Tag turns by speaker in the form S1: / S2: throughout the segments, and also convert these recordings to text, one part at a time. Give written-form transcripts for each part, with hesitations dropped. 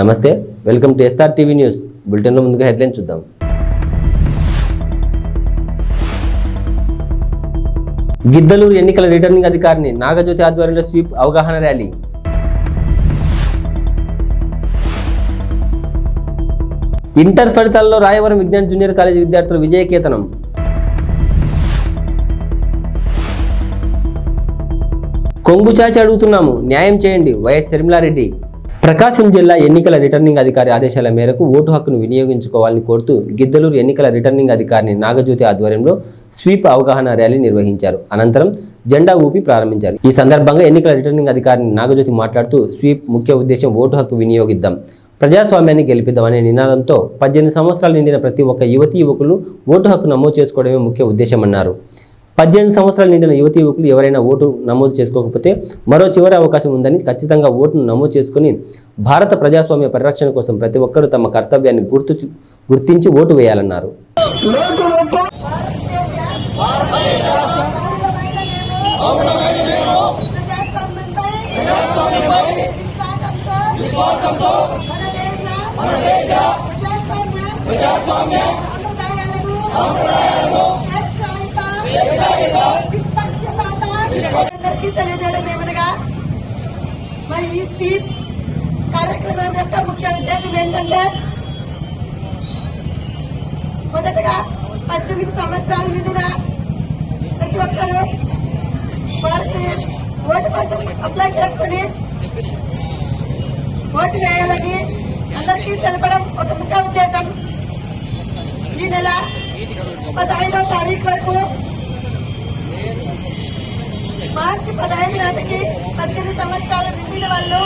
S1: నమస్తే, welcome to S R TV news. బులెటిన్లో ముందుగా హెడ్లైన్ చూద్దాం. గిద్దలూరు ఎన్నికల రిటర్నింగ్ అధికారిని నాగజ్యోతి ఆధ్వర్యంలో స్వీప్ అవగాహన ర్యాలీ. ఇంటర్ ఫలితాల్లో రాయవరం విజ్ఞాన్ జూనియర్ కాలేజీ విద్యార్థుల విజయకేతనం. కొంగు చాచి అడుగుతున్నాము, న్యాయం చేయండి వైఎస్ శర్మిలారెడ్డి. ప్రకాశం జిల్లా ఎన్నికల రిటర్నింగ్ అధికారి ఆదేశాల మేరకు ఓటు హక్కును వినియోగించుకోవాలని కోరుతూ గిద్దలూరు ఎన్నికల రిటర్నింగ్ అధికారిని నాగజ్యోతి ఆధ్వర్యంలో స్వీప్ అవగాహన ర్యాలీ నిర్వహించారు. అనంతరం జెండా ఊపి ప్రారంభించారు. ఈ సందర్భంగా ఎన్నికల రిటర్నింగ్ అధికారిని నాగజ్యోతి మాట్లాడుతూ స్వీప్ ముఖ్య ఉద్దేశం ఓటు హక్కు వినియోగిద్దాం, ప్రజాస్వామ్యాన్ని గెలిపిద్దాం అనే నినాదంతో 18 సంవత్సరాలు నిండిన ప్రతి ఒక్క యువతీ యువకులు ఓటు హక్కు నమోదు చేసుకోవడమే ముఖ్య ఉద్దేశమన్నారు. 18 సంవత్సరాలు నిండిన యువతీ యువకులు ఎవరైనా ఓటు నమోదు చేసుకోకపోతే మరో చివరి అవకాశం ఉందని, ఖచ్చితంగా ఓటును నమోదు చేసుకుని భారత ప్రజాస్వామ్య పరిరక్షణ కోసం ప్రతి ఒక్కరూ తమ కర్తవ్యాన్ని గుర్తించి ఓటు వేయాలన్నారు.
S2: మరి ఈ స్వీప్ కార్యక్రమం యొక్క ముఖ్య ఉద్దేశం ఏంటంటే, మొదటగా 18 సంవత్సరాల నిండిన ప్రతి ఒక్కరూ వారికి ఓటు కోసం అప్లై చేసుకుని ఓటు వేయాలని అందరికీ తెలపడం ఒక ముఖ్య ఉద్దేశం. ఈ నెల 15వ తారీఖు వరకు, మార్చి 15 నాటికి 18 సంవత్సరాలు నిండిన వాళ్ళు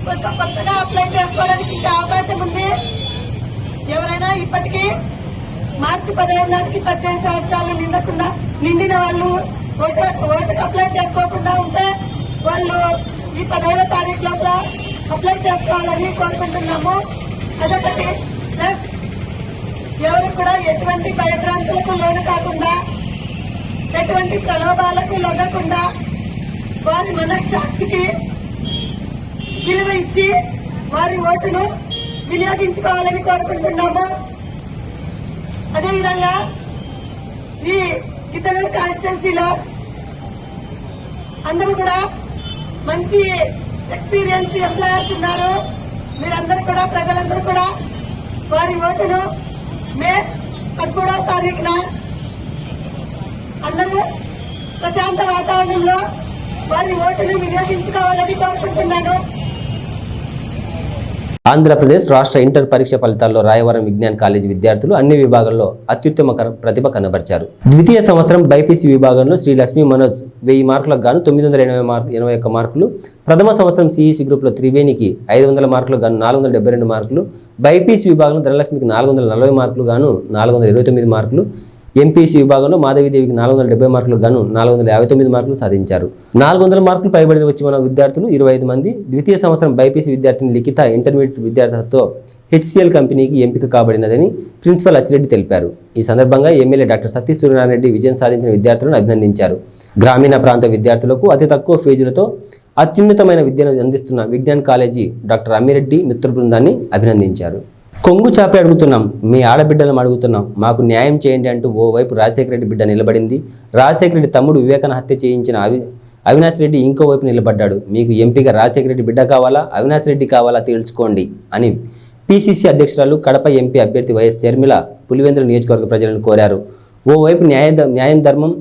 S2: కొత్తగా అప్లై చేసుకోవడానికి ఇంకా అవకాశం ఉంది. ఎవరైనా ఇప్పటికీ మార్చి 15 నాటికి 18 సంవత్సరాలు నిండిన వాళ్ళు ఓటుకు అప్లై చేసుకోకుండా ఉంటే వాళ్ళు ఈ 15వ తారీఖు లోపల అప్లై చేసుకోవాలని కోరుకుంటున్నాము. అదొకటి. ప్లస్ ఎవరు కూడా ఎటువంటి భయభ్రాంతులకు లోను కాకుండా, ఎటువంటి ప్రలోభాలకు లొంగకుండా వారి మనస్సాక్షికి విలువ ఇచ్చి వారి ఓటును వినియోగించుకోవాలని కోరుకుంటున్నాము. అదేవిధంగా ఈ గిద్దలూరు కాన్స్టిట్యున్సీలో అందరూ కూడా మంచి ఎక్స్పీరియన్స్ ఎంప్లాయర్స్ ఉన్నారు. మీరందరూ కూడా, ప్రజలందరూ కూడా వారి ఓటును మే 13వ తారీఖున అందరూ ప్రశాంత వాతావరణంలో వారి ఓటును వినియోగించుకోవాలని కోరుకుంటున్నాను.
S1: ఆంధ్రప్రదేశ్ రాష్ట్ర ఇంటర్ పరీక్ష ఫలితాల్లో రాయవరం విజ్ఞాన్ కాలేజీ విద్యార్థులు అన్ని విభాగాల్లో అత్యుత్తమ ప్రతిభ కనబరిచారు. ద్వితీయ సంవత్సరం బైపీసీ విభాగంలో శ్రీ లక్ష్మీ మనోజ్ 1000 మార్కులకు గాను 981 మార్కులు, ప్రథమ సంవత్సరం సిఈసి గ్రూప్లో త్రివేణికి 500 మార్కులకు గాను 472 మార్కులు, బైపీసీ విభాగంలో ధనలక్ష్మికి 440 మార్కులు గాను 429 మార్కులు, ఎంపీసీ విభాగంలో మాధవీదేవికి 470 మార్కులకు గాను 459 మార్కులు సాధించారు. 400 మార్కులు పైబడి వచ్చిన విద్యార్థులు 25 మంది. ద్వితీయ సంవత్సరం బైపీసీ విద్యార్థిని లిఖిత ఇంటర్మీడియట్ విద్యార్థులతో హెచ్సిఎల్ కంపెనీకి ఎంపిక కాబడినదని ప్రిన్సిపల్ అచ్చిరెడ్డి తెలిపారు. ఈ సందర్భంగా ఎమ్మెల్యే డాక్టర్ సతీష్ సూర్యనారాయణ రెడ్డి విజయం సాధించిన విద్యార్థులను అభినందించారు. గ్రామీణ ప్రాంత విద్యార్థులకు అతి తక్కువ ఫీజులతో అత్యున్నతమైన విద్యను అందిస్తున్న విజ్ఞాన్ కాలేజీ డాక్టర్ అమ్మిరెడ్డి మిత్ర బృందాన్ని అభినందించారు. కొంగు చాపి అడుగుతున్నాం, మీ ఆడబిడ్డలను అడుగుతున్నాం, మాకు న్యాయం చేయండి అంటూ ఓవైపు రాజశేఖర రెడ్డి బిడ్డ నిలబడింది. రాజశేఖర రెడ్డి తమ్ముడు వివేకానంద హత్య చేయించిన అవినాష్ రెడ్డి ఇంకో వైపు నిలబడ్డాడు. మీకు ఎంపీగా రాజశేఖర రెడ్డి బిడ్డ కావాలా, అవినాష్ రెడ్డి కావాలా తేల్చుకోండి అని పిసిసి అధ్యక్షురాలు, కడప ఎంపీ అభ్యర్థి వైఎస్ షర్మిల పులివెందుల నియోజకవర్గ ప్రజలను కోరారు. ఓవైపు న్యాయం ధర్మం,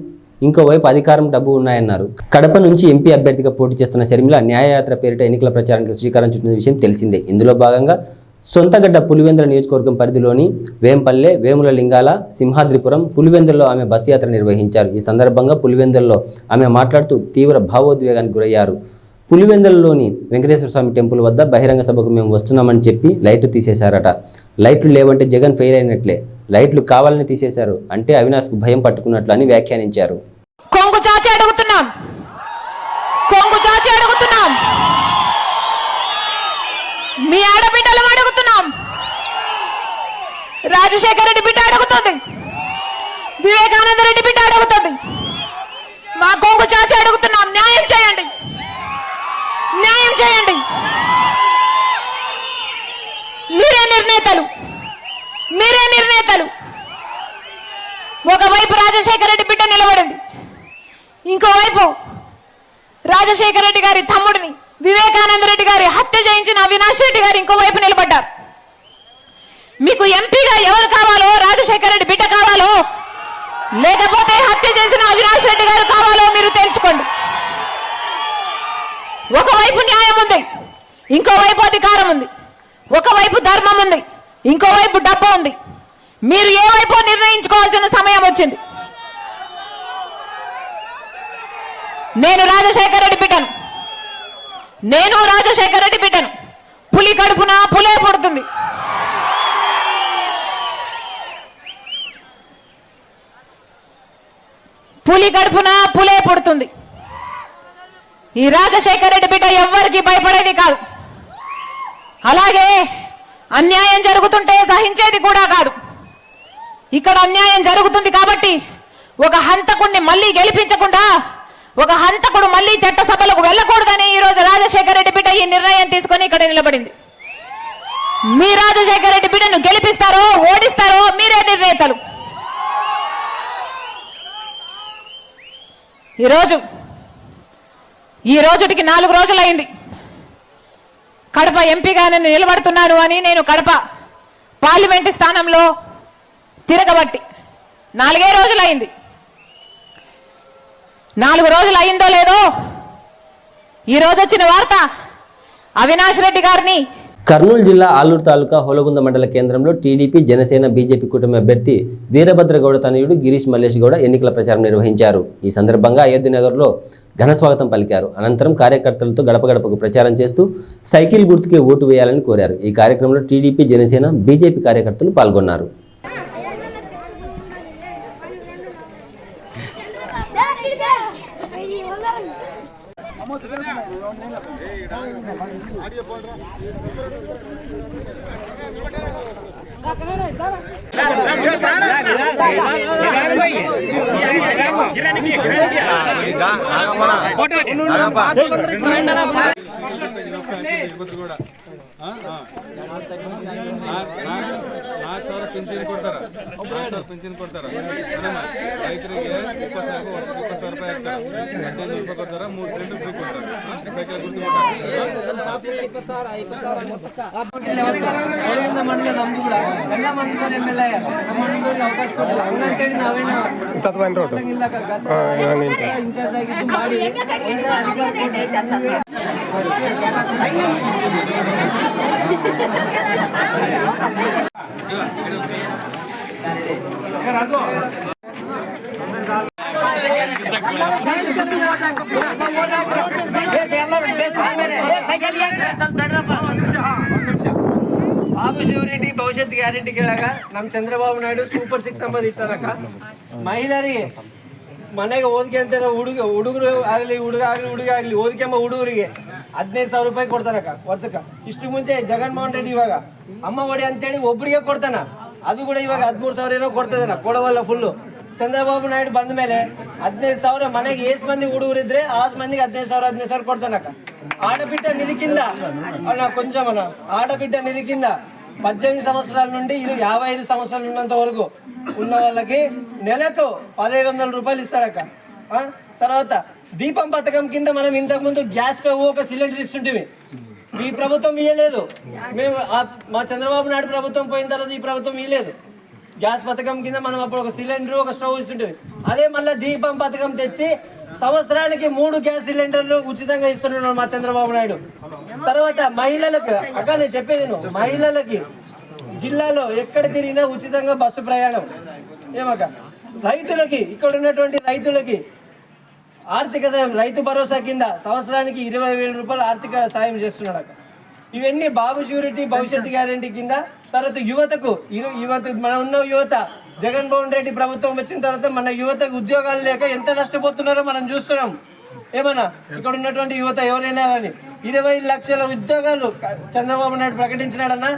S1: ఇంకోవైపు అధికారం డబ్బు ఉన్నాయన్నారు. కడప నుంచి ఎంపీ అభ్యర్థిగా పోటీ చేస్తున్న షర్మిల న్యాయయాత్ర పేరిట ఎన్నికల ప్రచారానికి శ్రీకారం చుట్టిన విషయం తెలిసిందే. ఇందులో భాగంగా సొంతగడ్డ పులివెందుల నియోజకవర్గం పరిధిలోని వేంపల్లె, వేముల లింగాల, సింహాద్రిపురం, పులివెందుల్లో ఆమె బస్సు యాత్ర నిర్వహించారు. ఈ సందర్భంగా పులివెందుల్లో ఆమె మాట్లాడుతూ తీవ్ర భావోద్వేగానికి గురయ్యారు. పులివెందులలోని వెంకటేశ్వర స్వామి టెంపుల్ వద్ద బహిరంగ సభకు మేము వస్తున్నామని చెప్పి లైట్లు తీసేశారట. లైట్లు లేవంటే జగన్ ఫెయిల్ అయినట్లే, లైట్లు కావాలని తీసేశారు అంటే అవినాష్కు భయం పట్టుకున్నట్లు అని వ్యాఖ్యానించారు.
S3: కొంగు చాచి అడుగుతున్నాం, మీ ఆడబిడ్డలు అడుగుతున్నాం, రాజశేఖర రెడ్డి బిడ్డ అడుగుతుంది, వివేకానంద రెడ్డి బిడ్డ అడుగుతుంది. మా కొంగు చాచి అడుగుతున్నాం, న్యాయం చేయండి, న్యాయం చేయండి. నిర్ణేతలు. ఒకవైపు రాజశేఖర రెడ్డి బిడ్డ నిలబడింది, ఇంకోవైపు రాజశేఖర రెడ్డి గారి తమ్ముడిని వివేకానంద రెడ్డి గారి హత్య చేయించిన అవినాష్ రెడ్డి గారు ఇంకోవైపు నిలబడ్డారు. మీకు ఎంపీగా ఎవరు కావాలో, రాజశేఖర రెడ్డి బిడ్డ కావాలో లేకపోతే హత్య చేసిన అవినాష్ రెడ్డి గారు కావాలో మీరు తెలుసుకోండి. ఒకవైపు న్యాయం ఉంది, ఇంకోవైపు అధికారం ఉంది. ఒకవైపు ధర్మం ఉంది, ఇంకోవైపు డబ్బు ఉంది. మీరు ఏ వైపు నిర్ణయించుకోవాల్సిన సమయం వచ్చింది. నేను రాజశేఖర రెడ్డి బిడ్డను. పులి కడుపున పులే పుడుతుంది. ఈ రాజశేఖర రెడ్డి బిడ్డ ఎవ్వరికి భయపడేది కాదు. అలాగే అన్యాయం జరుగుతుంటే సహించేది కూడా కాదు. ఇక్కడ అన్యాయం జరుగుతుంది కాబట్టి ఒక హంతకుడిని మళ్ళీ గెలిపించకుండా, ఒక హంతకుడు మళ్ళీ చట్టసభలకు వెళ్ళకూడదని ఈ రోజు రాజశేఖర రెడ్డి బిడ్డ ఈ నిర్ణయం తీసుకొని ఇక్కడ నిలబడింది. మీ రాజశేఖర రెడ్డి బిడ్డను గెలిపిస్తారో ఓడిస్తారో మీరే నిర్ణేతలు. ఈ రోజుటికి 4 రోజులైంది కడప ఎంపీగా నేను నిలబడుతున్నాను అని. నేను కడప పార్లమెంటు స్థానంలో తిరగబట్టి 4 రోజులైంది. 4 రోజులు అయిందో లేదో ఈ రోజు వచ్చిన వార్త అవినాష్ రెడ్డి గారిని
S1: కర్నూలు జిల్లా ఆలూరు తాలూకా హోలగుంద మండల కేంద్రంలో టీడీపీ, జనసేన, బీజేపీ కూటమి అభ్యర్థి వీరభద్రగౌడ తనయుడు గిరీష్ మల్లేష్ గౌడ ఎన్నికల ప్రచారం నిర్వహించారు. ఈ సందర్భంగా అయోధ్యనగర్లో ఘన స్వాగతం పలికారు. అనంతరం కార్యకర్తలతో గడప గడపకు ప్రచారం చేస్తూ సైకిల్ గుర్తుకే ఓటు వేయాలని కోరారు. ఈ కార్యక్రమంలో టీడీపీ, జనసేన, బీజేపీ కార్యకర్తలు పాల్గొన్నారు.
S4: పింఛన్ ಕೊಡ್ತಾರ ರೈತರಿಗೆ 20,000 ರೂಪಾಯಿ ಹಾಕ್ತಾರೆ. 15 ರೂಪಾಯಿ ಕೊಡ್ತಾರ, 3 ಸಿಲಿಂಡರ್ ಫ್ರೀ ಕೊಡ್ತಾರೆ. ಸೈಕಲ್ ಗುರ್ತು
S5: ಬಾಬು ಶಿವರೆಡ್ಡಿ ಭವಿಷ್ಯತ್ ಗ್ಯಾರಂಟಿ ಕೇಳಾಗ ನಮ್ಮ ಚಂದ್ರಬಾಬು ನಾಯ್ಡು ಸೂಪರ್ 6 ಅಂಬದು ಇಟ್ಟಾರಕ್ಕ. ಮಹಿಳೆಯರಿಗೆ ಮನೆಗೆ ಓದಿಗೆ ಅಂತ ಹುಡುಗರು ಆಗಲಿ ಹುಡುಗ ಆಗಲಿ ಓದಿಗೆ ಎಂಬ ಹುಡುಗರಿಗೆ 15,000 ರೂಪಾಯಿ ಕೊಡ್ತಾರಕ್ಕ ವರ್ಷಕ್ಕೆ. ಇಷ್ಟು ಮುಂಚೆ ಜಗನ್ಮೋಹನ್ ರೆಡ್ಡಿ ಇವಾಗ ಅಮ್ಮ ಒಡಿ ಅಂತೇಳಿ ಒಬ್ಬರಿಗೆ ಕೊಡ್ತಾನ, ಅದು ಕೂಡ ಇವಾಗ 13,000 ಏನೋ ಕೊಡ್ತದನ, ಕೊಡವಲ್ಲ ಫುಲ್ಲು. ಚಂದ್ರಬಾಬು ನಾಯ್ಡು ಬಂದ ಮೇಲೆ 15,000 ಮನೆಗೆ ಎಷ್ಟು ಮಂದಿ ಹುಡುಗರಿದ್ರೆ ಆ ಮಂದಿಗೆ 15,000 ಕೊಡ್ತಾನಕ್ಕ. ఆడబిడ్డ నిధి కింద కొంచెం ఆడబిడ్డ నిధి కింద 18 సంవత్సరాల నుండి 55 సంవత్సరాలు ఉన్నంత వరకు ఉన్న వాళ్ళకి నెలకు 1,500 రూపాయలు ఇస్తాడక్క. తర్వాత దీపం పథకం కింద మనం ఇంతకుముందు గ్యాస్ స్టవ్ ఒక సిలిండర్ ఇస్తుంటివి. ఈ ప్రభుత్వం ఇవ్వలేదు, మేము మా చంద్రబాబు నాయుడు ప్రభుత్వం పోయిన తర్వాత ఈ ప్రభుత్వం ఇవ్వలేదు. గ్యాస్ పథకం కింద మనం అప్పుడు ఒక సిలిండర్ ఒక స్టవ్ ఇస్తుంటివి. అదే మళ్ళీ దీపం పథకం తెచ్చి సంవత్సరానికి 3 గ్యాస్ సిలిండర్లు ఉచితంగా ఇస్తున్నాడు మా చంద్రబాబు నాయుడు. తర్వాత మహిళలకు అక్క నేను చెప్పేది మహిళలకి జిల్లాలో ఎక్కడ తిరిగినా ఉచితంగా బస్సు ప్రయాణం. ఏమక్క రైతులకి ఇక్కడ ఉన్నటువంటి రైతులకి ఆర్థిక సాయం రైతు భరోసా కింద సంవత్సరానికి 20,000 రూపాయలు ఆర్థిక సాయం చేస్తున్నాడు అక్క. ఇవన్నీ బాబు ష్యూరిటీ భవిష్యత్ గ్యారంటీ కింద. తర్వాత యువతకు మన ఉన్న యువత జగన్మోహన్ రెడ్డి ప్రభుత్వం వచ్చిన తర్వాత మన యువతకు ఉద్యోగాలు లేక ఎంత నష్టపోతున్నారో మనం చూస్తున్నాం. ఏమన్నా ఇక్కడ ఉన్నటువంటి యువత ఎవరైనా కానీ 20 లక్షల ఉద్యోగాలు చంద్రబాబు నాయుడు ప్రకటించినాడన్నా.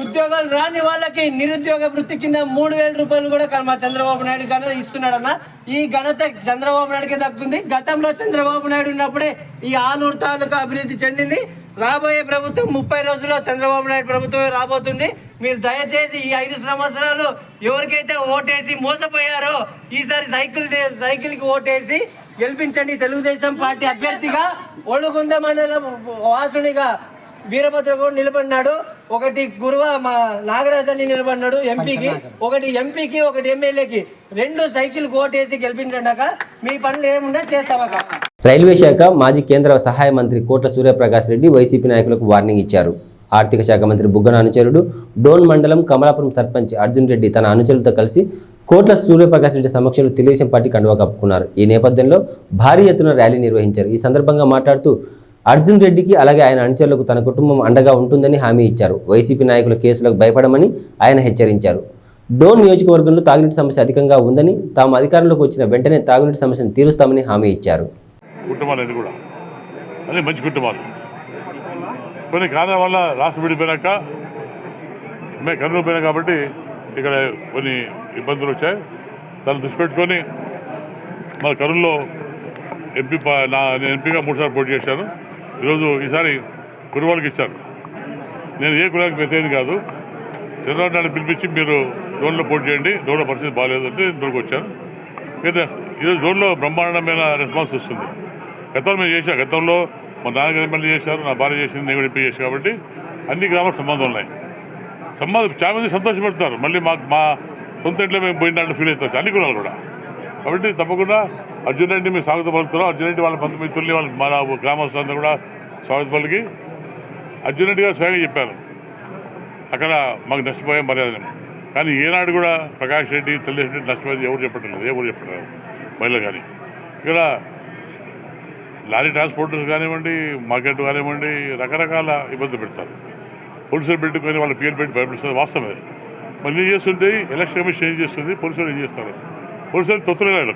S5: ఉద్యోగాలు రాని వాళ్ళకి నిరుద్యోగ వృత్తి కింద 3,000 రూపాయలు కూడా మా చంద్రబాబు నాయుడు ఘనత ఇస్తున్నాడన్నా. ఈ ఘనత చంద్రబాబు నాయుడుకే దక్కుతుంది. గతంలో చంద్రబాబు నాయుడు ఉన్నప్పుడే ఈ ఆలూరు తాలూకా అభివృద్ధి చెందింది. రాబోయే ప్రభుత్వం 30 రోజుల్లో చంద్రబాబు నాయుడు ప్రభుత్వమే రాబోతుంది. మీరు దయచేసి ఈ 5 సంవత్సరాలు ఎవరికైతే ఓటేసి మోసపోయారో ఈసారి సైకిల్కి ఓటేసి గెలిపించండి. తెలుగుదేశం పార్టీ అభ్యర్థిగా ఒడుగుంద మండలం వాసునిగా వీరభద్ర కూడా నిలబడినాడు. ఒకటి గురువ మా నాగరాజ్ అని నిలబడినాడు ఎంపీకి, ఒకటి ఎమ్మెల్యేకి 2 సైకిల్ ఓటేసి గెలిపించండాక మీ పనులు ఏమున్నా చేస్తామక.
S1: రైల్వే శాఖ మాజీ కేంద్ర సహాయ మంత్రి కోట్ల సూర్యప్రకాష్ రెడ్డి వైసీపీ నాయకులకు వార్నింగ్ ఇచ్చారు. ఆర్థిక శాఖ మంత్రి బుగ్గన అనుచరుడు డోన్ మండలం కమలాపురం సర్పంచ్ అర్జున్ రెడ్డి తన అనుచరులతో కలిసి కోట్ల సూర్యప్రకాష్ రెడ్డి సమక్షంలో తెలుగుదేశం పార్టీ కండువా కప్పుకున్నారు. ఈ నేపథ్యంలో భారీ ఎత్తున ర్యాలీ నిర్వహించారు. ఈ సందర్భంగా మాట్లాడుతూ అర్జున్ రెడ్డికి అలాగే ఆయన అనుచరులకు తన కుటుంబం అండగా ఉంటుందని హామీ ఇచ్చారు. వైసీపీ నాయకుల కేసులకు భయపడమని ఆయన హెచ్చరించారు. డోన్ నియోజకవర్గంలో తాగునీటి సమస్య అధికంగా ఉందని, తాము అధికారంలోకి వచ్చిన వెంటనే తాగునీటి సమస్యను తీరుస్తామని హామీ ఇచ్చారు.
S6: కుటుంబాలు కూడా అదే మంచి కుటుంబాలు. కొన్ని కారణాల వల్ల రాష్ట్రం విడిపోయినాక మేము కర్నూలు పోయినా కాబట్టి ఇక్కడ కొన్ని ఇబ్బందులు వచ్చాయి. దాన్ని దృష్టి పెట్టుకొని మన కర్నూలులో నేను ఎంపీగా 3 సార్లు పోటీ చేశాను. ఈసారి కురువాళ్ళకి ఇచ్చారు. నేను ఏ కులానికి వ్యతిరేకం కాదు. చంద్రబాబు నాయుడు పిలిపించి మీరు జోన్లో పోటీ చేయండి, జోన్లో పరిస్థితి బాగాలేదు అంటే ఇందులోకి వచ్చాను. ఈరోజు జోన్లో బ్రహ్మాండమైన రెస్పాన్స్ వస్తుంది. గతంలో మేము చేశాం. గతంలో మా నాన్నగారు ఎమ్మెల్యే చేశారు, నా భార్య చేసింది, నేను కూడా ఎంపీ చేశాను. కాబట్టి అన్ని గ్రామాలకు సంబంధం ఉన్నాయి. చాలా మంది సంతోషపడుతున్నారు. మళ్ళీ మా సొంత ఇంట్లో మేము పోయినట్టు ఫీల్ అవుతారు అన్ని కులాలు కూడా. కాబట్టి తప్పకుండా అర్జున్ రెడ్డి మేము స్వాగతం పలుకుతున్నాం. అర్జున్ రెడ్డి వాళ్ళ 19 మిత్రుల్ని వాళ్ళ మన గ్రామస్తులందరూ కూడా స్వాగతం పలికి అర్జున్ రెడ్డి గారు స్వయంగా చెప్పారు అక్కడ మాకు నష్టపోయే మర్యాద. కానీ ఏనాడు కూడా ప్రకాష్ రెడ్డి తెలుగుదేశం రెడ్డి నష్టపోయేది ఎవరు చెప్పట్లేదు, ఎవరు చెప్పట్లేదు మహిళలు. కానీ ఇక్కడ లారీ ట్రాన్స్పోర్టర్స్ కానివ్వండి, మార్కెట్ కానివ్వండి, రకరకాల ఇబ్బందులు పెడతారు. పోలీసులు పెట్టుకొని వాళ్ళ పేరు పెట్టి భయపెడుతుంది. వాస్తవమే. మళ్ళీ ఏం చేస్తుంటే ఎలక్షన్ కమిషన్ ఏం చేస్తుంది, పోలీసులు ఏం చేస్తారు, పోలీసులు తొత్తులేదు.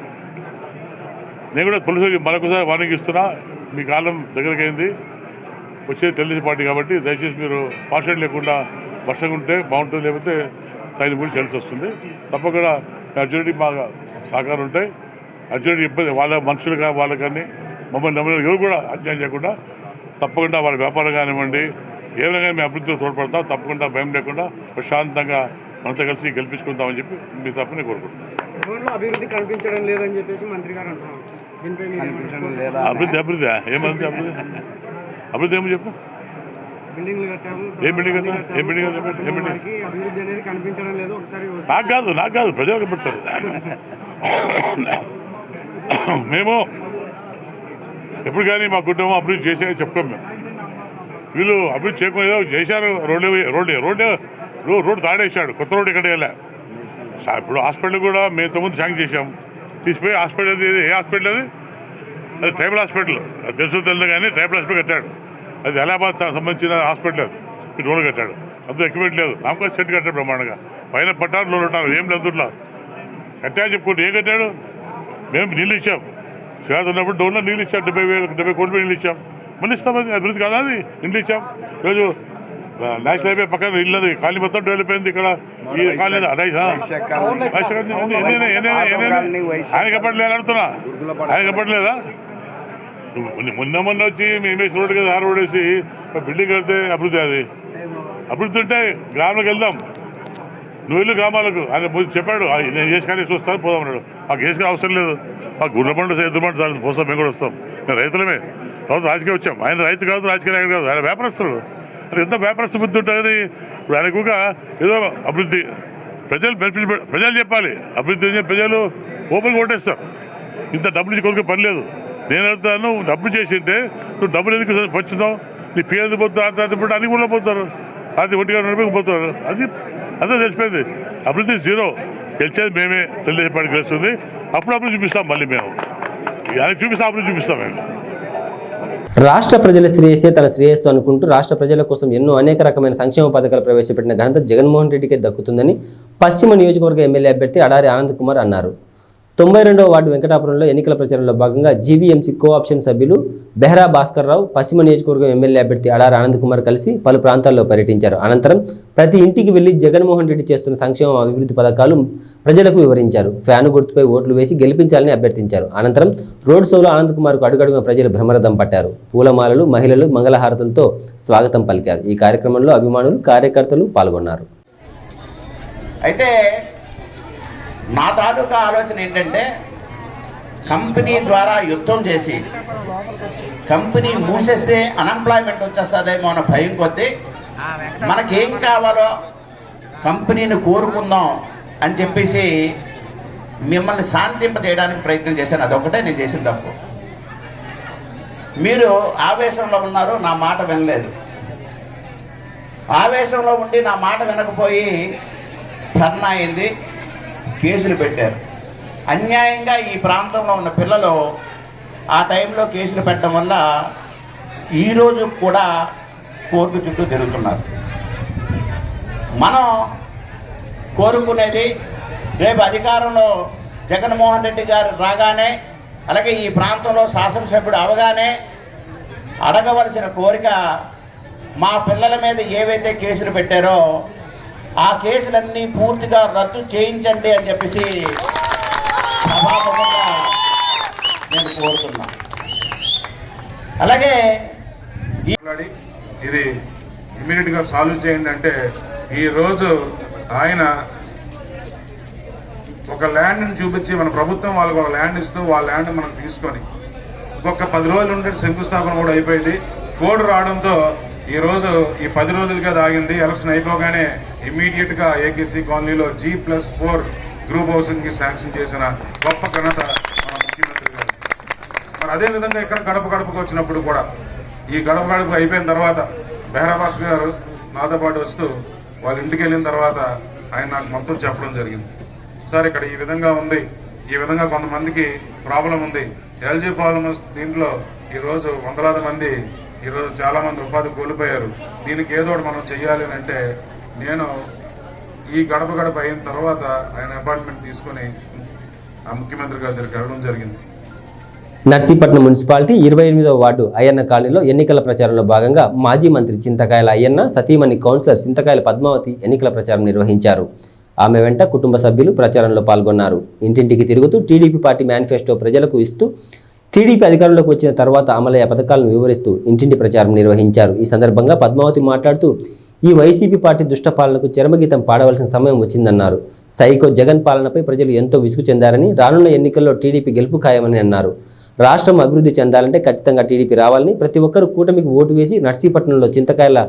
S6: నేను కూడా పోలీసులు మరొకసారి వార్నింగ్ ఇస్తున్నా. మీ కాలం దగ్గరికి అయింది, వచ్చేది తెలుగుదేశం పార్టీ కాబట్టి దయచేసి మీరు పార్షల్ లేకుండా వర్షంగా ఉంటే బాగుంటుంది, లేకపోతే తగిన గురించి తెలిసి వస్తుంది. తప్పకుండా అర్జునుడికి బాగా సహకారం ఉంటాయి. అర్జునుడికి ఇబ్బంది వాళ్ళ మనుషులుగా వాళ్ళకి కానీ మమ్మల్ని నమ్మని ఎవరు కూడా అన్యాయం చేయకుండా తప్పకుండా వాళ్ళ వ్యాపారం కానివ్వండి ఏమైనా కానీ మేము అభివృద్ధిలో తోడ్పడతాం. తప్పకుండా భయం లేకుండా ప్రశాంతంగా మనతో కలిసి గెలిపించుకుంటామని చెప్పి మీ తప్పని కోరుకుంటున్నాం.
S5: అభివృద్ధి కనిపించడం లేదని చెప్పేసి మంత్రి గారు అంటున్నారు.
S6: అభివృద్ధి ఏమంది అభివృద్ధి ఏమో చెప్పు.
S5: బిల్డింగ్లు కట్టాము.
S6: ఏ బిల్డింగ్ కట్టా? ఏ బిల్డింగ్
S5: అభివృద్ధి అనేది కనిపించడం లేదు. ఒకసారి
S6: నాకు కాదు ప్రజలకు పెడతారు. మేము ఎప్పుడు కానీ మా కుటుంబం అభివృద్ధి చేసే చెప్తాం. మేము వీళ్ళు అభివృద్ధి చేయకుండా చేశారు. రోడ్డు తాడేశాడు, కొత్త రోడ్డు ఇక్కడ వెళ్ళా. ఇప్పుడు హాస్పిటల్ కూడా మేము ఇంతకుముందు శాంక్షన్ చేశాం. తీసిపోయి హాస్పిటల్ ఏ హాస్పిటల్ అది ట్రైబల్ హాస్పిటల్. అది తెలుసు కానీ ట్రైబల్ హాస్పిటల్ కట్టాడు. అది ఎలాబాద్ సంబంధించిన హాస్పిటల్. అది రోడ్డు కట్టాడు. అందులో ఎక్విప్మెంట్ లేదు. నాకు సెట్ కట్టాడు బ్రహ్మాండంగా. పైన పట్టారు, లోన్ ఉంటారు, ఏం లేదు. కట్టా చెప్పుకుంటే ఏం కట్టాడు? మేము నీళ్ళు ఇచ్చాం. శివాజీ ఉన్నప్పుడు డోన్లో నీళ్ళు ఇచ్చాం. 70 కోట్ల నీళ్ళు ఇచ్చాం. మళ్ళీ ఇస్తాం. అది అభివృద్ధి కాదా? అది ఇండ్లు ఇచ్చాం. ఈరోజు నేషనల్ హైవే పక్కన ఇల్లది ఖాళీ మొత్తం డెవలప్ అయింది. ఇక్కడ ఈ ఖాళీ ఆయన కప్పట్లేదు అడుగుతున్నా. ఆయన కప్పట్లేదా? మొన్న వచ్చి మేమేసి రోడ్డు కదా, ఆ రోడ్ వేసి బిల్డింగ్ కడితే అభివృద్ధి. అది అభివృద్ధి ఉంటే గ్రామాలకు వెళ్దాం. నువ్వు వెళ్ళు గ్రామాలకు. ఆయన చెప్పాడు నేను చేసి కానీ చూస్తాను పోదాం అన్నాడు. మాకు వేసుకునే అవసరం లేదు. మాకు గుండెపండు ఎద్దుమంటు చాలు పోస్తాం. మేము కూడా వస్తాం. మేము రైతులమే. తర్వాత రాజకీయం వచ్చాం. ఆయన రైతు కాదు, రాజకీయ నాయకుడు కాదు, ఆయన వ్యాపారస్తుడు. అది ఎంత వ్యాపారస్తు బుద్ధి ఉంటుంది. ఇప్పుడు ఆయనకుగా ఏదో అభివృద్ధి ప్రజలు చెప్పాలి. అభివృద్ధి ప్రజలు ఓపెన్గా ఓటేస్తారు. ఇంత డబ్బులు ఇచ్చి కొనుక్కే పని లేదు. నేను అడుగుతాను, డబ్బులు చేసింటే నువ్వు డబ్బులు ఎందుకు పంచుతావు? నీ పేరు పోతారు, ఇప్పుడు అన్ని కూడా పోతారు. అది ఒంటిగా నడిపోతారు. అది అదే తెలిసిపోయింది. అభివృద్ధి జీరో. గెలిచేది మేమే. తెలుగుదేశం పార్టీ గెలుస్తుంది. అప్పుడు చూపిస్తాం. మళ్ళీ మేము ఆయనకు చూపిస్తాం, అభివృద్ధి చూపిస్తాం. మేము
S1: రాష్ట్ర ప్రజల శ్రేయస్సే తన శ్రేయస్సు అనుకుంటూ రాష్ట్ర ప్రజల కోసం ఎన్నో అనేక రకమైన సంక్షేమ పథకాలు ప్రవేశపెట్టిన ఘనత జగన్మోహన్ రెడ్డికే దక్కుతుందని పశ్చిమ నియోజకవర్గ ఎమ్మెల్యే అభ్యర్థి అడారి ఆనంద్ కుమార్ అన్నారు. 92వ వార్డు వెంకటాపురంలో ఎన్నికల ప్రచారంలో భాగంగా జీవీఎంసీ కోఆప్షన్ సభ్యులు బెహ్రా భాస్కర్ రావు, పశ్చిమ నియోజకవర్గం ఎమ్మెల్యే అభ్యర్థి అడారి ఆనంద్ కుమార్ కలిసి పలు ప్రాంతాల్లో పర్యటించారు. అనంతరం ప్రతి ఇంటికి వెళ్లి జగన్మోహన్ రెడ్డి చేస్తున్న సంక్షేమ అభివృద్ధి పథకాలు ప్రజలకు వివరించారు. ఫ్యాను గుర్తుపై ఓట్లు వేసి గెలిపించాలని అభ్యర్థించారు. అనంతరం రోడ్ షోలో ఆనంద్ కుమార్కు అడుగడుగున ప్రజలు భ్రమరథం పట్టారు. పూలమాలలు, మహిళలు మంగళహారతులతో స్వాగతం పలికారు. ఈ కార్యక్రమంలో అభిమానులు, కార్యకర్తలు పాల్గొన్నారు.
S7: అయితే నా తాలూకా ఆలోచన ఏంటంటే కంపెనీ ద్వారా యుద్ధం చేసి కంపెనీ మూసేస్తే అన్ఎంప్లాయ్మెంట్ వచ్చేస్తుందేమో అన్న భయం కొద్దీ మనకేం కావాలో కంపెనీని కోరుకుందాం అని చెప్పేసి మిమ్మల్ని శాంతింపజేయడానికి ప్రయత్నం చేశాను. అదొకటే నేను చేసిన తప్పు. మీరు ఆవేశంలో ఉన్నారు, నా మాట వినలేదు. ఆవేశంలో ఉండి నా మాట వినకపోయి ధర్నా అయింది, కేసులు పెట్టారు. అన్యాయంగా ఈ ప్రాంతంలో ఉన్న పిల్లలు ఆ టైంలో కేసులు పెట్టడం వల్ల ఈరోజు కూడా కోర్టు చుట్టూ తిరుగుతున్నారు. మనం కోరుకునేది రేపు అధికారంలో జగన్మోహన్ రెడ్డి గారు రాగానే, అలాగే ఈ ప్రాంతంలో శాసనసభ్యుడు అవగానే అడగవలసిన కోరిక మా పిల్లల మీద ఏవైతే కేసులు పెట్టారో ఆ కేసులన్నీ పూర్తిగా రద్దు చేయించండి అని చెప్పేసి సభాముఖంగా నేను కోరుతున్నా. అలాగే
S8: ఇది ఇమీడియట్ గా సాల్వ్ చేయండి అంటే ఈరోజు ఆయన ఒక ల్యాండ్ని చూపించి మన ప్రభుత్వం వాళ్ళకి ఒక ల్యాండ్ ఇస్తూ వాళ్ళ ల్యాండ్ మనం తీసుకొని ఇంకొక 10 రోజులు ఉంటే శంకుస్థాపన కూడా అయిపోయింది. కోడ్ రావడంతో ఈ రోజు ఈ 10 రోజులుగా ఆగింది. ఎలక్షన్ అయిపోగానే ఇమీడియట్ గా ఏకేసీ కాలనీలో G+4 గ్రూప్ హౌసింగ్ కి శాంక్షన్ చేసిన గొప్ప ఘనత మన ముఖ్యమంత్రి గారు. మరి అదే విధంగా ఇక్కడ గడపకు వచ్చినప్పుడు కూడా ఈ గడప అయిపోయిన తర్వాత బెహ్రా భాస్కర్ గారు నాతో పాటు వస్తూ వాళ్ళ ఇంటికి వెళ్ళిన తర్వాత ఆయన నాకు మొత్తం చెప్పడం జరిగింది. సార్ ఇక్కడ ఈ విధంగా ఉంది, ఈ విధంగా కొంతమందికి ప్రాబ్లం ఉంది, ఎల్జీ పాలిమర్స్ దీంట్లో ఈరోజు వందలాది మంది ఈరోజు చాలా మంది ఉపాధి కోల్పోయారు, దీనికి ఏదో ఒకటి మనం చెయ్యాలి అని అంటే నేను ఈ గడప అయిన తర్వాత ఆయన అపాయింట్మెంట్ తీసుకొని ఆ ముఖ్యమంత్రి గారి దగ్గరికి వెళ్ళడం జరిగింది.
S1: నర్సీపట్నం మున్సిపాలిటీ 28వ వార్డు అయ్యన్న కాలనీలో ఎన్నికల ప్రచారంలో భాగంగా మాజీ మంత్రి చింతకాయల అయ్యన్న, సతీమణి కౌన్సిలర్ చింతకాయల పద్మావతి ఎన్నికల ప్రచారం నిర్వహించారు. ఆమె వెంట కుటుంబ సభ్యులు ప్రచారంలో పాల్గొన్నారు. ఇంటింటికి తిరుగుతూ టీడీపీ పార్టీ మేనిఫెస్టో ప్రజలకు ఇస్తూ టీడీపీ అధికారంలోకి వచ్చిన తర్వాత అమలయ్యే పథకాలను వివరిస్తూ ఇంటింటి ప్రచారం నిర్వహించారు. ఈ సందర్భంగా పద్మావతి మాట్లాడుతూ ఈ వైసీపీ పార్టీ దుష్టపాలనకు చరమగీతం పాడవలసిన సమయం వచ్చిందన్నారు. సైకో జగన్ పాలనపై ప్రజలు ఎంతో విసుగు చెందారని, రానున్న ఎన్నికల్లో టీడీపీ గెలుపు ఖాయమని అన్నారు. రాష్ట్రం అభివృద్ధి చెందాలంటే ఖచ్చితంగా టీడీపీ రావాలని, ప్రతి ఒక్కరూ కూటమికి ఓటు వేసి నర్సీపట్నంలో చింతకాయల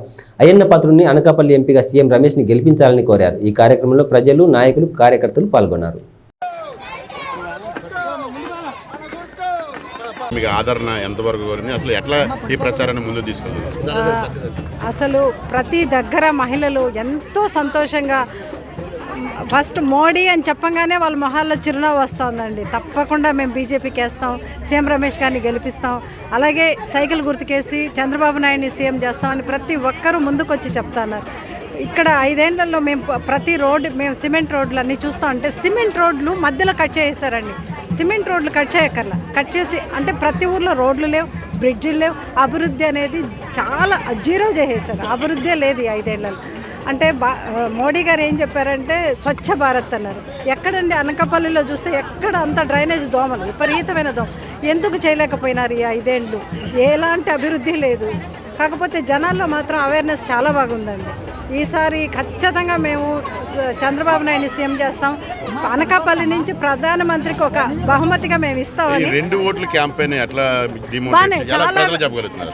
S1: అయ్యన్న పాత్రుని, అనకాపల్లి ఎంపీగా సీఎం రమేష్ని గెలిపించాలని కోరారు. ఈ కార్యక్రమంలో ప్రజలు, నాయకులు, కార్యకర్తలు పాల్గొన్నారు.
S9: మీకు ఆదరణ ఎంతవరకు కోరింది, అసలు ఎట్లా ఈ ప్రచారాన్ని ముందు తీసుకెళ్తున్నారు?
S10: అసలు ప్రతి దగ్గర మహిళలు ఎంతో సంతోషంగా ఫస్ట్ మోడీ అని చెప్పగానే వాళ్ళ మొహాల్లో చిరునవ్వు వస్తుందండి. తప్పకుండా మేము బీజేపీకి వేస్తాం, సీఎం రమేష్ గారిని గెలిపిస్తాం, అలాగే సైకిల్ గుర్తుకేసి చంద్రబాబు నాయుడిని సీఎం చేస్తామని ప్రతి ఒక్కరూ ముందుకొచ్చి చెప్తున్నారు. ఇక్కడ 5 ఏళ్లలో మేము ప్రతి రోడ్డు, మేము సిమెంట్ రోడ్లు అన్నీ చూస్తూ ఉంటే సిమెంట్ రోడ్లు మధ్యలో కట్ చేసేసారండి. సిమెంట్ రోడ్లు కట్ చేయక్కర్లా, కట్ చేసి అంటే ప్రతి ఊర్లో రోడ్లు లేవు, బ్రిడ్జిలు లేవు, అభివృద్ధి అనేది చాలా జీరో చేసేసారు. అభివృద్ధే లేదు ఈ 5 ఏళ్లలో. అంటే మోడీ గారు ఏం చెప్పారంటే స్వచ్ఛ భారత్ అన్నారు. ఎక్కడండి అనకాపల్లిలో చూస్తే ఎక్కడ అంత డ్రైనేజ్ దోమలు, విపరీతమైన దోమ. ఎందుకు చేయలేకపోయినారు ఈ 5 ఏళ్ళు? ఎలాంటి అభివృద్ధి లేదు. కాకపోతే జనాల్లో మాత్రం అవేర్నెస్ చాలా బాగుందండి. ఈసారి ఖచ్చితంగా మేము చంద్రబాబు నాయుడిని సీఎం చేస్తాం. అనకాపల్లి నుంచి ప్రధానమంత్రికి ఒక బహుమతిగా మేము ఇస్తామని.
S9: 2 ఓట్ల క్యాంపెయిన్ ఎట్లా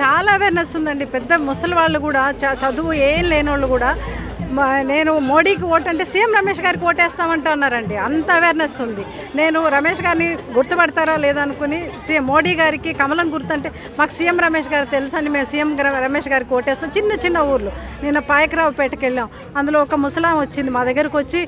S10: చాలా అవేర్నెస్ ఉందండి. పెద్ద ముసలి వాళ్ళు కూడా, చదువు ఏం లేని వాళ్ళు కూడా నేను మోడీకి ఓటు అంటే సీఎం రమేష్ గారికి ఓటేస్తామంటూ అన్నారండి. అంత అవేర్నెస్ ఉంది. నేను రమేష్ గారిని గుర్తుపడతారా లేదనుకుని మోడీ గారికి కమలం గుర్తుంటే మాకు సీఎం రమేష్ గారు తెలుసండి, మేము సీఎం రమేష్ గారికి ఓటేస్తాం. చిన్న చిన్న ఊర్లు, నిన్న పాయకరావుపేటకి వెళ్ళాం. అందులో ఒక ముసలాం వచ్చింది మా దగ్గరకు వచ్చి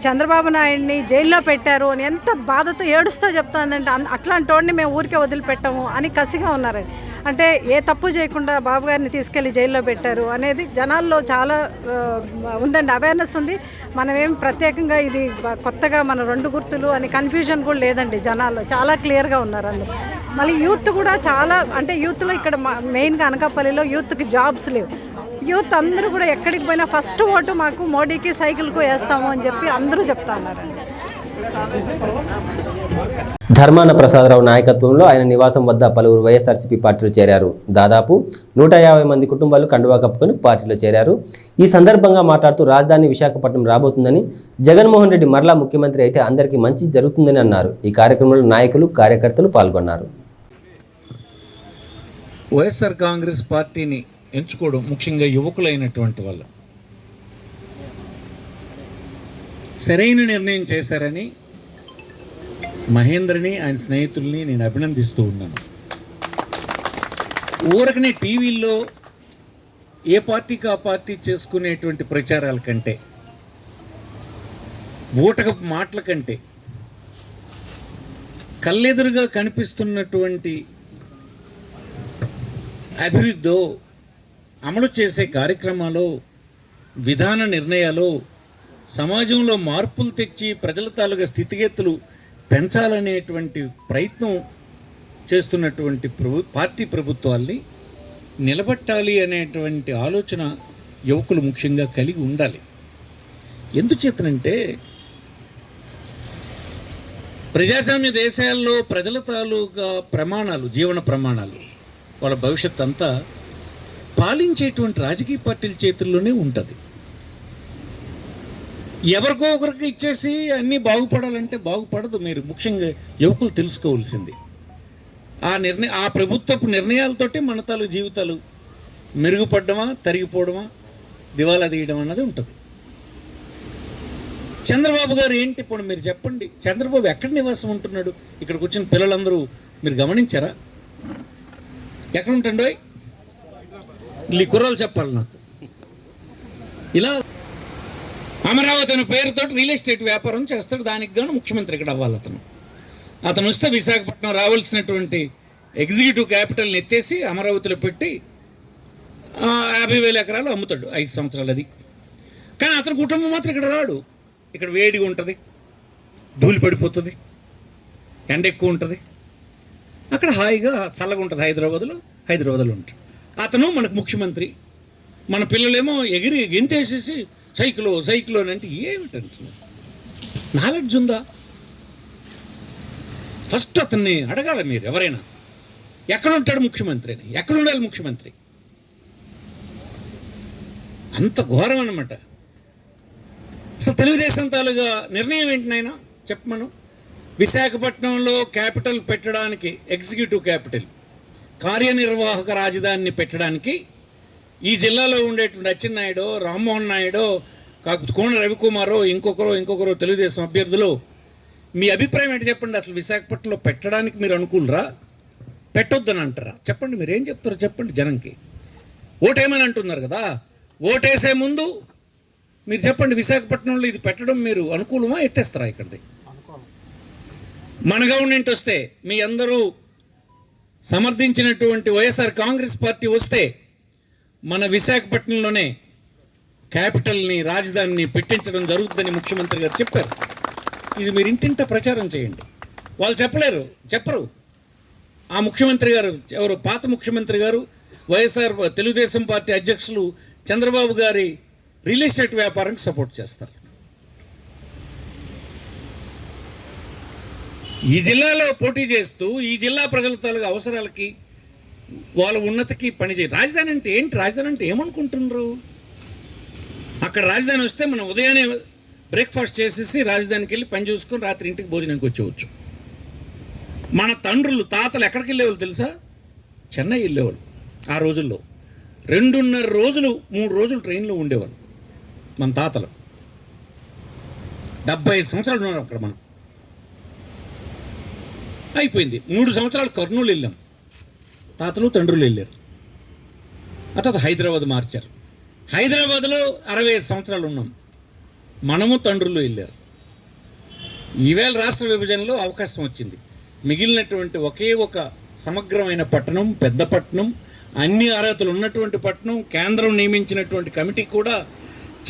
S10: చంద్రబాబు నాయుడిని జైల్లో పెట్టారు అని ఎంత బాధతో ఏడుస్తూ చెప్తుందంటే అట్లాంటి వాడిని మేము ఊరికే వదిలిపెట్టాము అని కసిగా ఉన్నారండి. అంటే ఏ తప్పు చేయకుండా బాబు గారిని తీసుకెళ్లి జైల్లో పెట్టారు అనేది జనాల్లో చాలా ఉందండి, అవేర్నెస్ ఉంది. మనమేం ప్రత్యేకంగా ఇది కొత్తగా మన 2 గుర్తులు అని కన్ఫ్యూజన్ కూడా లేదండి, జనాల్లో చాలా క్లియర్గా ఉన్నారు అందరూ. మళ్ళీ యూత్ కూడా చాలా, అంటే యూత్లో ఇక్కడ మెయిన్గా అనకాపల్లిలో యూత్కి జాబ్స్ లేవు. యూత్ అందరూ కూడా ఎక్కడికి పోయినా ఫస్ట్ ఓటు మాకు మోడీకి సైకిల్కు వేస్తాము అని చెప్పి అందరూ చెప్తా ఉన్నారండి.
S1: ధర్మాన ప్రసాదరావు నాయకత్వంలో ఆయన నివాసం వద్ద పలువురు వైఎస్ఆర్సీపీ పార్టీలో చేరారు. దాదాపు 150 మంది కుటుంబాలు కండువా కప్పుకొని పార్టీలో చేరారు. ఈ సందర్భంగా మాట్లాడుతూ రాజధాని విశాఖపట్నం రాబోతుందని, జగన్మోహన్ రెడ్డి మరలా ముఖ్యమంత్రి అయితే అందరికీ మంచి జరుగుతుందని అన్నారు. ఈ కార్యక్రమంలో నాయకులు, కార్యకర్తలు పాల్గొన్నారు.
S11: వైఎస్ఆర్ కాంగ్రెస్ పార్టీని ఎంచుకోవడం ముఖ్యంగా యువకులైనటువంటి వాళ్ళు సరైన నిర్ణయం చేశారని మహేంద్రని, ఆయన స్నేహితుల్ని నేను అభినందిస్తూ ఉన్నాను. ఊరకనే టీవీల్లో ఏ పార్టీకి ఆ పార్టీ చేసుకునేటువంటి ప్రచారాల కంటే, ఊటకపు మాటల కంటే కళ్ళెదురుగా కనిపిస్తున్నటువంటి అభివృద్ధో, అమలు చేసే కార్యక్రమాలు, విధాన నిర్ణయాలు, సమాజంలో మార్పులు తెచ్చి ప్రజల తాలూకా స్థితిగతులు పెంచాలనేటువంటి ప్రయత్నం చేస్తున్నటువంటి పార్టీ ప్రభుత్వాల్ని నిలబెట్టాలి అనేటువంటి ఆలోచన యువకులు ముఖ్యంగా కలిగి ఉండాలి. ఎందుచేతనంటే ప్రజాస్వామ్య దేశాల్లో ప్రజల తాలూకా ప్రమాణాలు, జీవన ప్రమాణాలు, వాళ్ళ భవిష్యత్ అంతా పాలించేటువంటి రాజకీయ పార్టీల చేతుల్లోనే ఉంటుంది. ఎవరికో ఒకరికి ఇచ్చేసి అన్నీ బాగుపడాలంటే బాగుపడదు. మీరు ముఖ్యంగా యువకులు తెలుసుకోవాల్సింది ఆ ప్రభుత్వపు నిర్ణయాలతోటి మన తాలూ జీవితాలు మెరుగుపడడమా, తరిగిపోవడమా, దివాలా తీయడం అన్నది ఉంటుంది. చంద్రబాబు గారు ఏంటి ఇప్పుడు మీరు చెప్పండి, చంద్రబాబు ఎక్కడ నివాసం ఉంటున్నాడు? ఇక్కడికి వచ్చిన పిల్లలందరూ మీరు గమనించారా? ఎక్కడ ఉంటాడో ఈ కుర్రాలు చెప్పాలి నాకు. ఇలా అమరావతి అనే పేరుతో రియల్ ఎస్టేట్ వ్యాపారం చేస్తాడు. దానికి గాను ముఖ్యమంత్రి ఇక్కడ అవ్వాలి. అతను వస్తే విశాఖపట్నం రావాల్సినటువంటి ఎగ్జిక్యూటివ్ క్యాపిటల్ని ఎత్తేసి అమరావతిలో పెట్టి 50,000 ఎకరాలు అమ్ముతాడు 5 సంవత్సరాలు. అది కానీ అతని కుటుంబం మాత్రం ఇక్కడ రాడు. ఇక్కడ వేడిగా ఉంటుంది, ధూళి పడిపోతుంది, ఎండ ఎక్కువ ఉంటుంది. అక్కడ హాయిగా చల్లగా ఉంటుంది. హైదరాబాద్లో ఉంటుంది. అతను మనకు ముఖ్యమంత్రి. మన పిల్లలేమో ఎగిరి గెంతేసేసి సైకిలో అంటే ఏమిటంటున్నారు? నాలెడ్జ్ ఉందా? ఫస్ట్ అతన్ని అడగాలి మీరు. ఎవరైనా ఎక్కడ ఉంటాడు ముఖ్యమంత్రి అని, ఎక్కడ ఉండాలి ముఖ్యమంత్రి? అంత ఘోరం అన్నమాట. అసలు తెలుగుదేశం తాలూగా నిర్ణయం ఏంటి నాయనా చెప్పమను. విశాఖపట్నంలో క్యాపిటల్ పెట్టడానికి, ఎగ్జిక్యూటివ్ క్యాపిటల్, కార్యనిర్వాహక రాజధానిని పెట్టడానికి ఈ జిల్లాలో ఉండేటువంటి అచ్చెన్నాయుడు, రామ్మోహన్ నాయుడు, కోన రవికుమారో ఇంకొకరో తెలుగుదేశం అభ్యర్థులు, మీ అభిప్రాయం ఏంటి చెప్పండి. అసలు విశాఖపట్నంలో పెట్టడానికి మీరు అనుకూలరా, పెట్టొద్దని అంటారా? చెప్పండి, మీరు ఏం చెప్తారో చెప్పండి జనంకి. ఓటేమని అంటున్నారు కదా, ఓటేసే ముందు మీరు చెప్పండి, విశాఖపట్నంలో ఇది పెట్టడం మీరు అనుకూలమా, ఎత్తేస్తారా? ఇక్కడిది మన గవర్నమెంట్ వస్తే, మీ అందరూ సమర్థించినటువంటి వైఎస్ఆర్ కాంగ్రెస్ పార్టీ వస్తే మన విశాఖపట్నంలోనే క్యాపిటల్ని, రాజధానిని పెట్టించడం జరుగుతుందని ముఖ్యమంత్రి గారు చెప్పారు. ఇది మీరు ఇంటింట ప్రచారం చేయండి. వాళ్ళు చెప్పరు. ఆ ముఖ్యమంత్రి గారు ఎవరు? పాత ముఖ్యమంత్రి గారు, వైఎస్ఆర్ తెలుగుదేశం పార్టీ అధ్యక్షులు చంద్రబాబు గారి రియల్ ఎస్టేట్ వ్యాపారానికి సపోర్ట్ చేస్తారు. ఈ జిల్లాలో పోటీ చేస్తూ ఈ జిల్లా ప్రజల తాలూకు అవసరాలకి, వాళ్ళ ఉన్నతికి పనిచేయ. రాజధాని అంటే ఏంటి? రాజధాని అంటే ఏమనుకుంటున్నారు? అక్కడ రాజధాని వస్తే మనం ఉదయాన్నే బ్రేక్ఫాస్ట్ చేసేసి రాజధానికి వెళ్ళి పని చూసుకొని రాత్రి ఇంటికి భోజనానికి వచ్చేవచ్చు. మన తండ్రులు, తాతలు ఎక్కడికి వెళ్ళేవాళ్ళు తెలుసా? చెన్నై వెళ్ళేవాళ్ళు. ఆ రోజుల్లో 2.5 రోజులు 3 రోజులు ట్రైన్లో ఉండేవాళ్ళు మన తాతలు. 75 సంవత్సరాలు ఉన్నారు అక్కడ. మనం అయిపోయింది. 3 సంవత్సరాలు కర్నూలు వెళ్ళాం, తాతలు తండ్రులు వెళ్ళారు. ఆ తర్వాత హైదరాబాద్ మార్చారు. హైదరాబాద్లో 65 సంవత్సరాలు ఉన్నాం, మనము తండ్రులు వెళ్ళారు. ఈవేళ రాష్ట్ర విభజనలో అవకాశం వచ్చింది. మిగిలినటువంటి ఒకే ఒక సమగ్రమైన పట్టణం, పెద్ద పట్టణం, అన్ని అర్హతలు ఉన్నటువంటి పట్టణం, కేంద్రం నియమించినటువంటి కమిటీ కూడా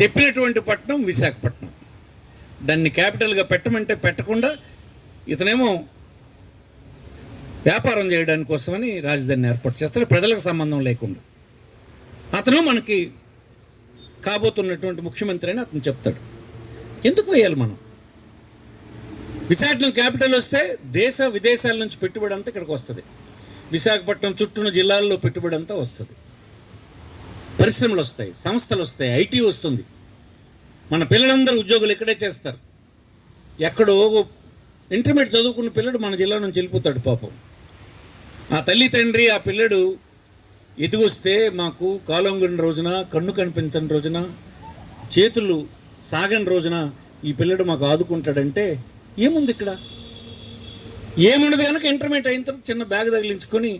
S11: చెప్పినటువంటి పట్టణం విశాఖపట్నం. దాన్ని క్యాపిటల్గా పెట్టమంటే పెట్టకుండా ఇతనేమో వ్యాపారం చేయడానికి కోసమని రాజధానిని ఏర్పాటు చేస్తాడు, ప్రజలకు సంబంధం లేకుండా. అతను మనకి కాబోతున్నటువంటి ముఖ్యమంత్రి అని అతను చెప్తాడు. ఎందుకు వేయాలి మనం? విశాఖపట్నం క్యాపిటల్ వస్తే దేశ విదేశాల నుంచి పెట్టుబడి అంతా ఇక్కడికి వస్తుంది. విశాఖపట్నం చుట్టూన జిల్లాల్లో పెట్టుబడి అంతా వస్తుంది. పరిశ్రమలు వస్తాయి, సంస్థలు వస్తాయి, ఐటీ వస్తుంది. మన పిల్లలందరూ ఉద్యోగులు ఇక్కడే చేస్తారు. ఎక్కడో ఇంటర్మీడియట్ చదువుకున్న పిల్లడు మన జిల్లా నుంచి వెళ్ళిపోతాడు పాపం. ఆ తల్లి తండ్రి ఆ పిల్లడు ఎదిగొస్తే మాకు కాలొంగిన రోజున, కన్ను కనిపించని రోజున, చేతులు సాగని రోజున ఈ పిల్లడు మాకు ఆదుకుంటాడంటే ఏముంది ఇక్కడ? ఏముండదు కనుక ఇంటర్మీడియట్ అయిన తర్వాత చిన్న బ్యాగ్ తగిలించుకొని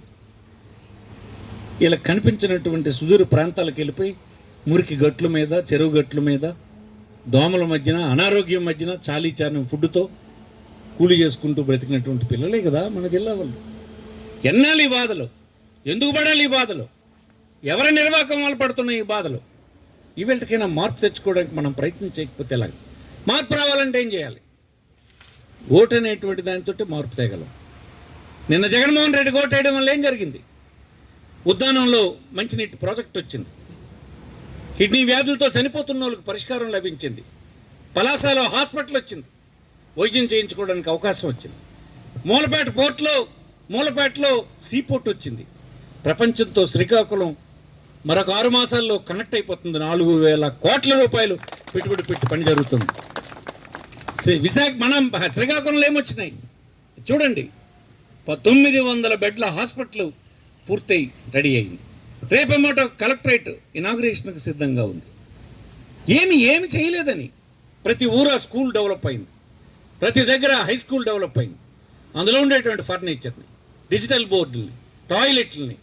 S11: ఇలా కనిపించినటువంటి సుదూర ప్రాంతాలకు వెళ్ళిపోయి మురికి గట్ల మీద, చెరువు గట్ల మీద, దోమల మధ్యన, అనారోగ్యం మధ్యన చాలీచారిన ఫుడ్తో కూలి చేసుకుంటూ బ్రతికినటువంటి పిల్లలే కదా మన జిల్లా వాళ్ళు. ఎన్నాళ్ళు ఈ బాధలు? ఎందుకు పడాలి ఈ బాధలు? ఎవరి నిర్వాహకం వాళ్ళు పడుతున్నాయి ఈ బాధలు? ఈవేళకైనా మార్పు తెచ్చుకోవడానికి మనం ప్రయత్నం చేయకపోతే ఎలాగ? మార్పు రావాలంటే ఏం చేయాలి? ఓటు అనేటువంటి దానితో మార్పు తేగలం. నిన్న జగన్మోహన్ రెడ్డి ఓటు వేయడం వల్ల ఏం జరిగింది? ఉద్దానంలో మంచినీటి ప్రాజెక్ట్ వచ్చింది. కిడ్నీ వ్యాధులతో చనిపోతున్న వాళ్ళకి పరిష్కారం లభించింది. పలాసలో హాస్పిటల్ వచ్చింది, వైద్యం చేయించుకోవడానికి అవకాశం వచ్చింది. మూలపేటలో సీపోర్ట్ వచ్చింది. ప్రపంచంతో శ్రీకాకుళం మరొక 6 మాసాల్లో కనెక్ట్ అయిపోతుంది. 4,000 కోట్ల రూపాయలు పెట్టుబడి పెట్టి పని జరుగుతుంది. మనం శ్రీకాకుళంలో ఏమొచ్చినాయి చూడండి. 900 బెడ్ల హాస్పిటల్ పూర్తయి రెడీ అయింది. రేపేమోట కలెక్టరేట్ ఇనాగ్రేషన్కి సిద్ధంగా ఉంది. ఏమి చేయలేదని ప్రతి ఊరా స్కూల్ డెవలప్ అయింది, ప్రతి దగ్గర హై స్కూల్ డెవలప్ అయింది. అందులో ఉండేటువంటి ఫర్నిచర్ని, డిజిటల్ బోర్డుల్ని, టాయిలెట్లని,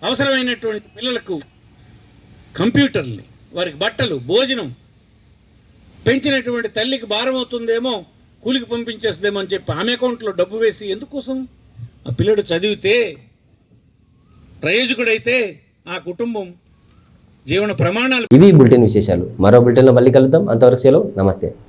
S11: అవసరమైనటువంటి పిల్లలకు కంప్యూటర్ని, వారికి బట్టలు, భోజనం, పెంచినటువంటి తల్లికి భారం అవుతుందేమో, కూలికి పంపించేస్తుందేమో అని చెప్పి ఆమె అకౌంట్లో డబ్బు వేసి ఎందుకోసం? ఆ పిల్లడు చదివితే, ప్రయోజకుడైతే ఆ కుటుంబం జీవన ప్రమాణాలు.
S1: ఇవి బులెటిన్ విశేషాలు. మరో బులెటిన్లో మళ్ళీ కలుద్దాం. అంతవరకు సెలవు. నమస్తే.